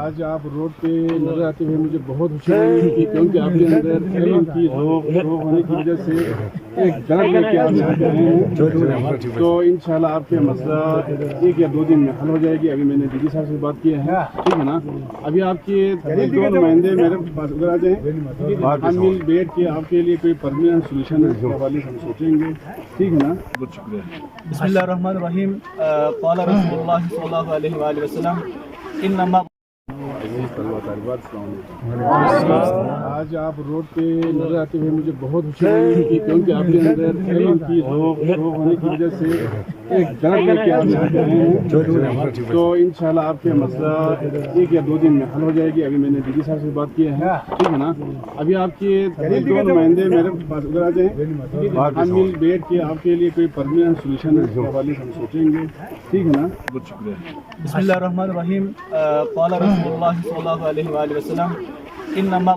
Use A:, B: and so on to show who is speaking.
A: آج آپ روڈ پہ نظر آتے ہوئے مجھے بہت خوشی ہوئی کہ کیونکہ آپ کے اندر علم کی ذوق ہونے کی وجہ سے ایک درد لے کے آپ یہاں پہ آئے ہیں، تو انشاءاللہ آپ کے مسئلہ 1 یا 2 دن میں حل ہو جائے گی۔ ابھی میں نے دیدی صاحب سے بات کی ہے، ٹھیک ہے نا؟ ابھی آپ کے 2 نمائندے میرے پاس ادھر آ جائیں، ہم مل بیٹھ کے آپ کے لیے کوئی پرماننٹ سولوشن کے حوالے سے ہم سوچیں گے، ٹھیک ہے نا؟ بہت شکریہ۔
B: بسم اللہ الرحمن الرحیم۔ قال رسول اللہ صلی اللہ علیہ وآلہ وسلم انما
A: آج آپ روڈ پہ نظر آتے ہوئے مجھے بہت خوشی ہوئی کہ کیونکہ آپ کے اندر علم کی ذوق ہونے کی وجہ سے ایک درد لے کے آپ یہاں پہ آئے ہیں، تو انشاءاللہ آپ کے مسئلہ 1 یا 2 دن میں حل ہو جائے گی۔ ابھی میں نے دیدی صاحب سے بات کی ہے، ٹھیک ہے نا؟ ابھی آپ کے 2 نمائندے میرے پاس ادھر آ جائیں، ہم مل بیٹھ کے آپ کے لیے کوئی پرماننٹ سولوشن کے حوالے سے ہم سوچیں گے، ٹھیک ہے نا؟ بہت شکریہ۔
B: بسم اللہ الرحمن الرحیم۔ قال رسول اللہ صلی اللہ علیہ وآلہ وسلم انما